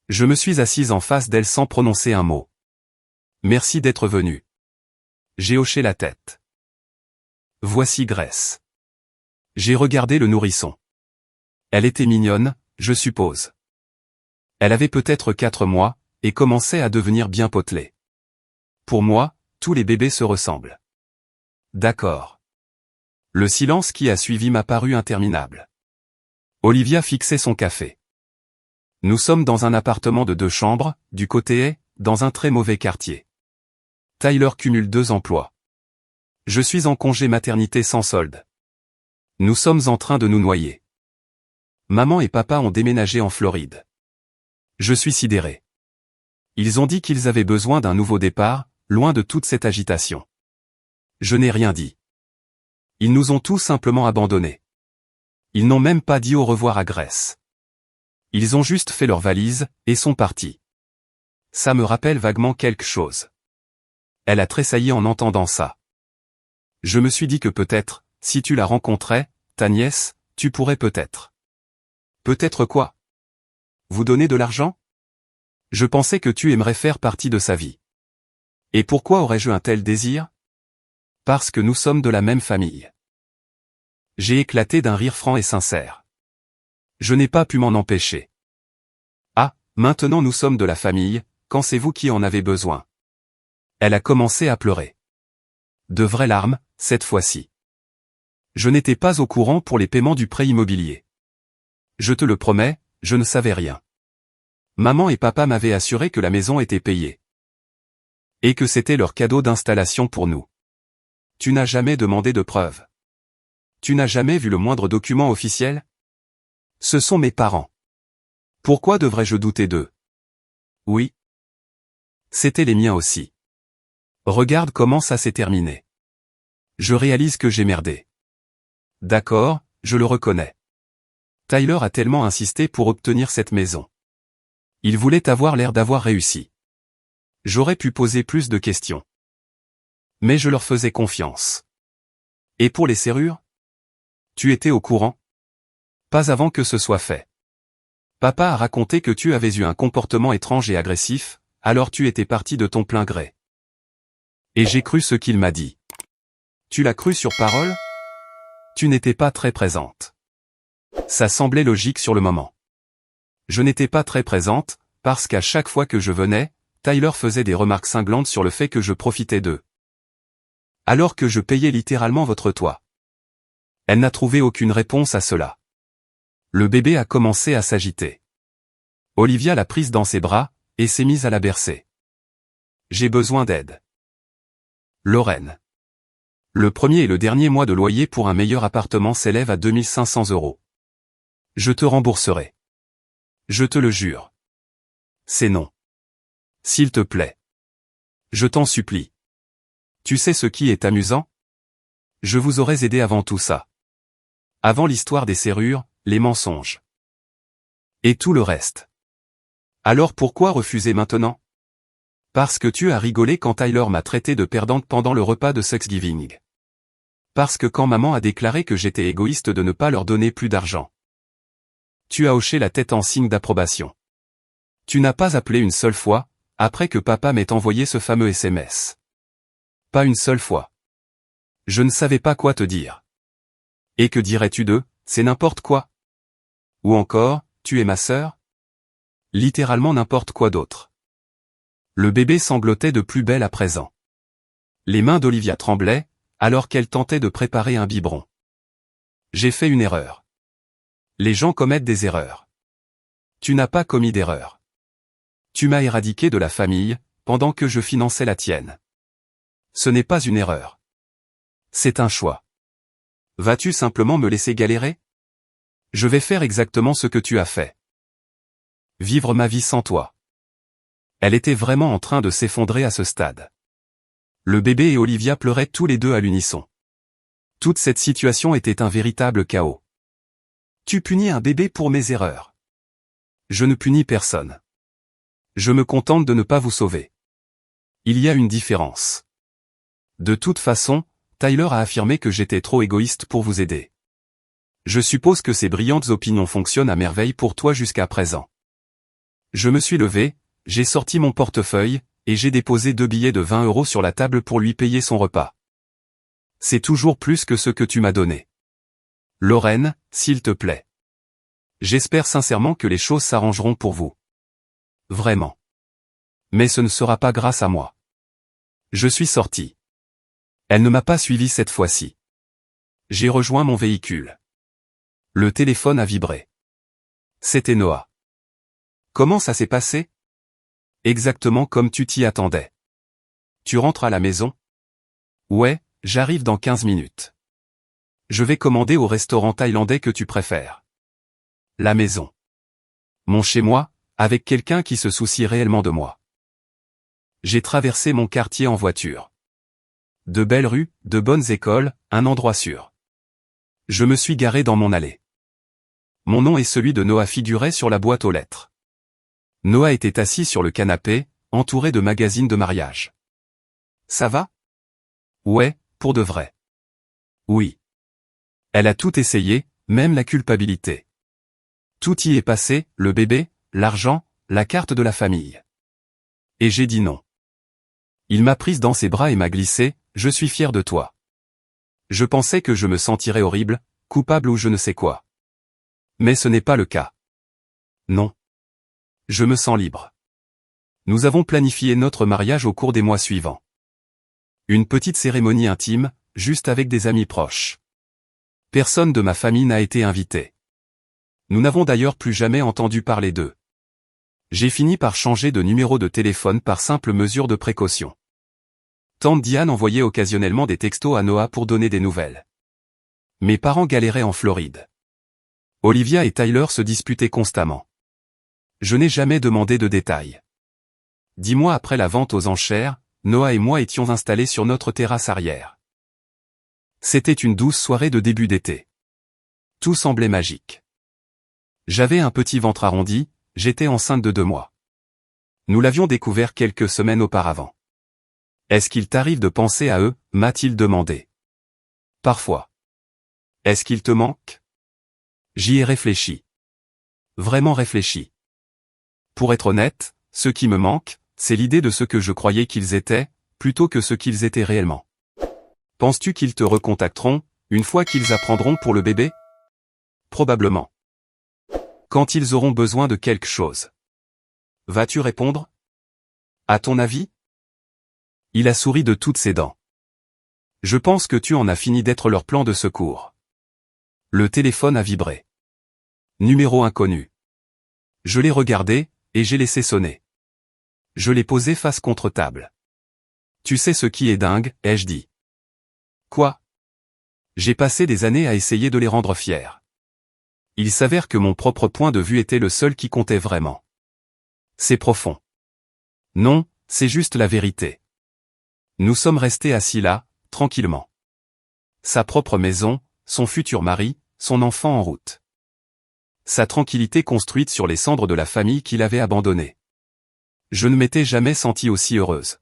Je me suis assise en face d'elle sans prononcer un mot. Merci d'être venue. J'ai hoché la tête. Voici Grace. J'ai regardé le nourrisson. Elle était mignonne, je suppose. Elle avait peut-être 4 mois, et commençait à devenir bien potelée. Pour moi, tous les bébés se ressemblent. D'accord. Le silence qui a suivi m'a paru interminable. Olivia fixait son café. Nous sommes dans un appartement de 2 chambres, du côté est, dans un très mauvais quartier. Tyler cumule 2 emplois. Je suis en congé maternité sans solde. Nous sommes en train de nous noyer. Maman et papa ont déménagé en Floride. Je suis sidéré. Ils ont dit qu'ils avaient besoin d'un nouveau départ, loin de toute cette agitation. Je n'ai rien dit. Ils nous ont tout simplement abandonnés. Ils n'ont même pas dit au revoir à Grace. Ils ont juste fait leurs valises, et sont partis. Ça me rappelle vaguement quelque chose. Elle a tressailli en entendant ça. Je me suis dit que peut-être, si tu la rencontrais, ta nièce, tu pourrais peut-être. Peut-être quoi? Vous donner de l'argent? Je pensais que tu aimerais faire partie de sa vie. Et pourquoi aurais-je un tel désir? Parce que nous sommes de la même famille. J'ai éclaté d'un rire franc et sincère. Je n'ai pas pu m'en empêcher. Ah, maintenant nous sommes de la famille, quand c'est vous qui en avez besoin. Elle a commencé à pleurer. De vraies larmes, cette fois-ci. Je n'étais pas au courant pour les paiements du prêt immobilier. Je te le promets, je ne savais rien. Maman et papa m'avaient assuré que la maison était payée. Et que c'était leur cadeau d'installation pour nous. Tu n'as jamais demandé de preuves. Tu n'as jamais vu le moindre document officiel? Ce sont mes parents. Pourquoi devrais-je douter d'eux? Oui. C'étaient les miens aussi. Regarde comment ça s'est terminé. Je réalise que j'ai merdé. D'accord, je le reconnais. Tyler a tellement insisté pour obtenir cette maison. Il voulait avoir l'air d'avoir réussi. J'aurais pu poser plus de questions. Mais je leur faisais confiance. Et pour les serrures? Tu étais au courant? Pas avant que ce soit fait. Papa a raconté que tu avais eu un comportement étrange et agressif, alors tu étais parti de ton plein gré. Et j'ai cru ce qu'il m'a dit. Tu l'as cru sur parole? Tu n'étais pas très présente. Ça semblait logique sur le moment. Je n'étais pas très présente, parce qu'à chaque fois que je venais, Tyler faisait des remarques cinglantes sur le fait que je profitais d'eux. Alors que je payais littéralement votre toit. Elle n'a trouvé aucune réponse à cela. Le bébé a commencé à s'agiter. Olivia l'a prise dans ses bras, et s'est mise à la bercer. J'ai besoin d'aide. Lorraine. Le premier et le dernier mois de loyer pour un meilleur appartement s'élève à 2500 €. Je te rembourserai. Je te le jure. C'est non. S'il te plaît. Je t'en supplie. Tu sais ce qui est amusant? Je vous aurais aidé avant tout ça. Avant l'histoire des serrures, les mensonges. Et tout le reste. Alors pourquoi refuser maintenant? Parce que tu as rigolé quand Tyler m'a traité de perdante pendant le repas de Thanksgiving. Parce que quand maman a déclaré que j'étais égoïste de ne pas leur donner plus d'argent. Tu as hoché la tête en signe d'approbation. Tu n'as pas appelé une seule fois, après que papa m'ait envoyé ce fameux SMS. Pas une seule fois. Je ne savais pas quoi te dire. Et que dirais-tu d'eux, c'est n'importe quoi? Ou encore, tu es ma sœur? Littéralement n'importe quoi d'autre. Le bébé sanglotait de plus belle à présent. Les mains d'Olivia tremblaient, alors qu'elle tentait de préparer un biberon. J'ai fait une erreur. Les gens commettent des erreurs. Tu n'as pas commis d'erreur. Tu m'as éradiqué de la famille, pendant que je finançais la tienne. Ce n'est pas une erreur. C'est un choix. Vas-tu simplement me laisser galérer? Je vais faire exactement ce que tu as fait. Vivre ma vie sans toi. Elle était vraiment en train de s'effondrer à ce stade. Le bébé et Olivia pleuraient tous les deux à l'unisson. Toute cette situation était un véritable chaos. Tu punis un bébé pour mes erreurs. Je ne punis personne. Je me contente de ne pas vous sauver. Il y a une différence. De toute façon, Tyler a affirmé que j'étais trop égoïste pour vous aider. Je suppose que ces brillantes opinions fonctionnent à merveille pour toi jusqu'à présent. Je me suis levé, j'ai sorti mon portefeuille, et j'ai déposé 2 billets de 20 € sur la table pour lui payer son repas. C'est toujours plus que ce que tu m'as donné. Lorraine, s'il te plaît. J'espère sincèrement que les choses s'arrangeront pour vous. Vraiment. Mais ce ne sera pas grâce à moi. Je suis sorti. Elle ne m'a pas suivi cette fois-ci. J'ai rejoint mon véhicule. Le téléphone a vibré. C'était Noah. Comment ça s'est passé? Exactement comme tu t'y attendais. Tu rentres à la maison? Ouais, j'arrive dans 15 minutes. Je vais commander au restaurant thaïlandais que tu préfères. La maison. Mon chez-moi, avec quelqu'un qui se soucie réellement de moi. J'ai traversé mon quartier en voiture. De belles rues, de bonnes écoles, un endroit sûr. Je me suis garé dans mon allée. Mon nom et celui de Noah figuraient sur la boîte aux lettres. Noah était assis sur le canapé, entouré de magazines de mariage. Ça va? Ouais, pour de vrai. Oui. Elle a tout essayé, même la culpabilité. Tout y est passé, le bébé, l'argent, la carte de la famille. Et j'ai dit non. Il m'a prise dans ses bras et m'a glissé, je suis fier de toi. Je pensais que je me sentirais horrible, coupable ou je ne sais quoi. Mais ce n'est pas le cas. Non. Je me sens libre. Nous avons planifié notre mariage au cours des mois suivants. Une petite cérémonie intime, juste avec des amis proches. Personne de ma famille n'a été invité. Nous n'avons d'ailleurs plus jamais entendu parler d'eux. J'ai fini par changer de numéro de téléphone par simple mesure de précaution. Tante Diane envoyait occasionnellement des textos à Noah pour donner des nouvelles. Mes parents galéraient en Floride. Olivia et Tyler se disputaient constamment. Je n'ai jamais demandé de détails. 10 mois après la vente aux enchères, Noah et moi étions installés sur notre terrasse arrière. C'était une douce soirée de début d'été. Tout semblait magique. J'avais un petit ventre arrondi, j'étais enceinte de 2 mois. Nous l'avions découvert quelques semaines auparavant. Est-ce qu'il t'arrive de penser à eux, m'a-t-il demandé. Parfois. Est-ce qu'il te manque? J'y ai réfléchi. Vraiment réfléchi. Pour être honnête, ce qui me manque, c'est l'idée de ce que je croyais qu'ils étaient, plutôt que ce qu'ils étaient réellement. Penses-tu qu'ils te recontacteront, une fois qu'ils apprendront pour le bébé? Probablement. Quand ils auront besoin de quelque chose. Vas-tu répondre? À ton avis? Il a souri de toutes ses dents. Je pense que tu en as fini d'être leur plan de secours. Le téléphone a vibré. Numéro inconnu. Je l'ai regardé, et j'ai laissé sonner. Je l'ai posé face contre table. Tu sais ce qui est dingue, ai-je dit. Quoi? J'ai passé des années à essayer de les rendre fiers. Il s'avère que mon propre point de vue était le seul qui comptait vraiment. C'est profond. Non, c'est juste la vérité. Nous sommes restés assis là, tranquillement. Sa propre maison, son futur mari, son enfant en route. Sa tranquillité construite sur les cendres de la famille qu'il avait abandonnée. Je ne m'étais jamais sentie aussi heureuse.